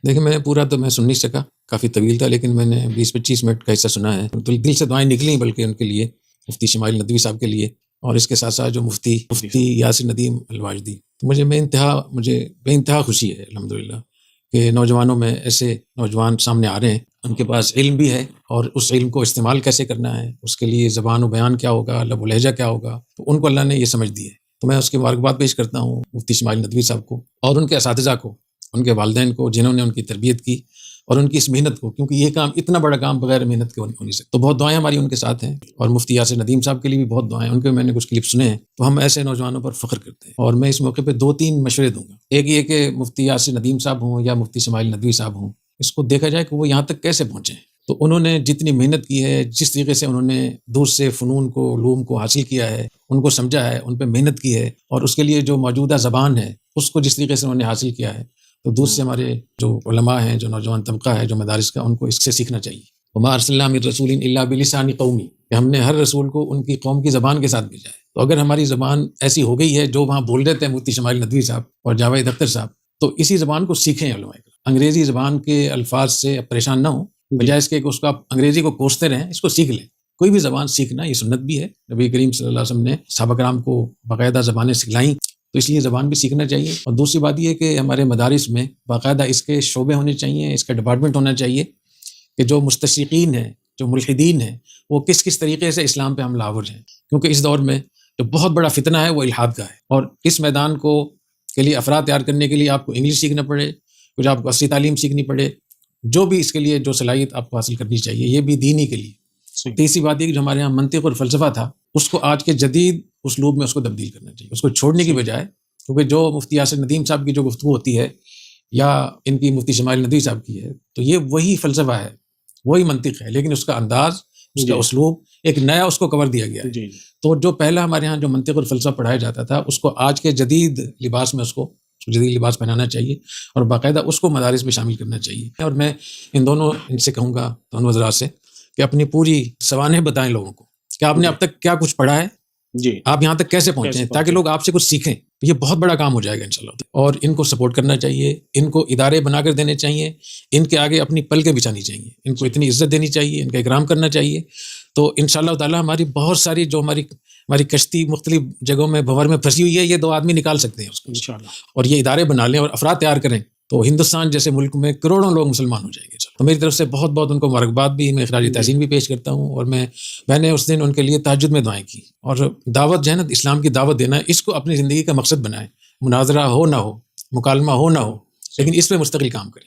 دیکھیں میں پورا تو میں سن نہیں سکا، کافی طویل تھا، لیکن میں نے 20-25 منٹ کا حصہ سنا ہے. دل سے دعائیں نکلی بلکہ ان کے لیے، مفتی شمائل ندوی صاحب کے لیے، اور اس کے ساتھ ساتھ جو مفتی یاسر ندیم الواجدی. تو مجھے بے انتہا خوشی ہے الحمدللہ کہ نوجوانوں میں ایسے نوجوان سامنے آ رہے ہیں، ان کے پاس علم بھی ہے، اور اس علم کو استعمال کیسے کرنا ہے، اس کے لیے زبان و بیان کیا ہوگا، لب و لہجہ کیا ہوگا، تو ان کو اللہ نے یہ سمجھ دی ہے. تو میں اس کی مبارکباد پیش کرتا ہوں مفتی شمائل ندوی صاحب کو اور ان کے اساتذہ کو، ان کے والدین کو، جنہوں نے ان کی تربیت کی، اور ان کی اس محنت کو، کیونکہ یہ کام اتنا بڑا کام بغیر محنت کے ہو نہیں سکتا. تو بہت دعائیں ہماری ان کے ساتھ ہیں، اور مفتی یاسر ندیم صاحب کے لیے بھی بہت دعائیں. ان کے میں نے کچھ کلپ سنے ہیں، تو ہم ایسے نوجوانوں پر فخر کرتے ہیں. اور میں اس موقع پہ 2-3 مشورے دوں گا. ایک یہ کہ مفتی یاسر ندیم صاحب ہوں یا مفتی شمائل ندوی صاحب ہوں، اس کو دیکھا جائے کہ وہ یہاں تک کیسے پہنچے ہیں. تو انہوں نے جتنی محنت کی ہے، جس طریقے سے انہوں نے دور سے فنون کو، علوم کو حاصل کیا ہے، ان کو سمجھا ہے، ان پہ محنت کی ہے، اور اس کے لیے جو موجودہ زبان ہے اس کو جس طریقے سے انہوں نے حاصل کیا ہے، تو دوسرے سے ہمارے جو علماء ہیں، جو نوجوان طبقہ ہے، جو مدارس کا، ان کو اس سے سیکھنا چاہیے. وما ارسلنا من رسول الا بلسان قومی، کہ ہم نے ہر رسول کو ان کی قوم کی زبان کے ساتھ بھیجا ہے. تو اگر ہماری زبان ایسی ہو گئی ہے جو وہاں بول رہے تھے مفتی شمائل ندوی صاحب اور جاوید اختر صاحب، تو اسی زبان کو سیکھیں. علماء انگریزی زبان کے الفاظ سے اب پریشان نہ ہوں، بجائے اس کے کہ اس کو آپ انگریزی کو کوستے رہیں، اس کو سیکھ لیں. کوئی بھی زبان سیکھنا یہ سنت بھی ہے، نبی کریم صلی اللہ علیہ وسلم نے صحابہ کرام کو باقاعدہ زبانیں سکھلائیں، تو اس لیے زبان بھی سیکھنا چاہیے. اور دوسری بات یہ کہ ہمارے مدارس میں باقاعدہ اس کے شعبے ہونے چاہیے، اس کا ڈپارٹمنٹ ہونا چاہیے کہ جو مستشرقین ہیں، جو ملحدین ہیں، وہ کس کس طریقے سے اسلام پہ حملہ آور ہیں. کیونکہ اس دور میں جو بہت بڑا فتنہ ہے وہ الحاد کا ہے، اور اس میدان کو کے لیے افراد تیار کرنے کے لیے آپ کو انگلش سیکھنا پڑے، کچھ آپ کو عصری تعلیم سیکھنی پڑے، جو بھی اس کے لیے جو صلاحیت آپ کو حاصل کرنی چاہیے، یہ بھی دینی کے لیے. تیسری بات یہ کہ جو ہمارے یہاں منطق اور فلسفہ تھا، اس کو آج کے جدید اسلوب میں اس کو تبدیل کرنا چاہیے، اس کو چھوڑنے کی بجائے. کیونکہ جو مفتی یاسر ندیم صاحب کی جو گفتگو ہوتی ہے، یا ان کی مفتی شمائل ندوی صاحب کی ہے، تو یہ وہی فلسفہ ہے، وہی منطق ہے، لیکن اس کا انداز، اس کا اسلوب ایک نیا اس کو کور دیا گیا ہے. تو جو پہلا ہمارے ہاں جو منطق اور فلسفہ پڑھایا جاتا تھا، اس کو آج کے جدید لباس میں اس کو جدید لباس پہنانا چاہیے، اور باقاعدہ اس کو مدارس میں شامل کرنا چاہیے. اور میں ان سے کہوں گا، دونوں حضرات سے، کہ اپنی پوری سوانح بتائیں لوگوں کو کہ آپ نے اب تک کیا کچھ پڑھا ہے، آپ یہاں تک کیسے پہنچے ہیں، تاکہ لوگ آپ سے کچھ سیکھیں. یہ بہت بڑا کام ہو جائے گا انشاءاللہ. اور ان کو سپورٹ کرنا چاہیے، ان کو ادارے بنا کر دینے چاہیے، ان کے آگے اپنی پلکیں بچھانی چاہیے، ان کو اتنی عزت دینی چاہیے، ان کا اکرام کرنا چاہیے. تو انشاءاللہ تعالی ہماری بہت ساری جو ہماری کشتی مختلف جگہوں میں بھنور میں پھنسی ہوئی ہے، یہ 2 آدمی نکال سکتے ہیں اس کو انشاءاللہ. اور یہ ادارے بنا لیں اور افراد تیار کریں، تو ہندوستان جیسے ملک میں کروڑوں لوگ مسلمان ہو جائیں گے. تو میری طرف سے بہت بہت ان کو مبارکباد بھی، میں اخراج تحسین بھی پیش کرتا ہوں. اور میں نے اس دن ان کے لیے تہجد میں دعائیں کی. اور دعوت جو ہے نا، اسلام کی دعوت دینا، اس کو اپنی زندگی کا مقصد بنائیں. مناظرہ ہو نہ ہو، مکالمہ ہو نہ ہو، لیکن اس پہ مستقل کام کریں.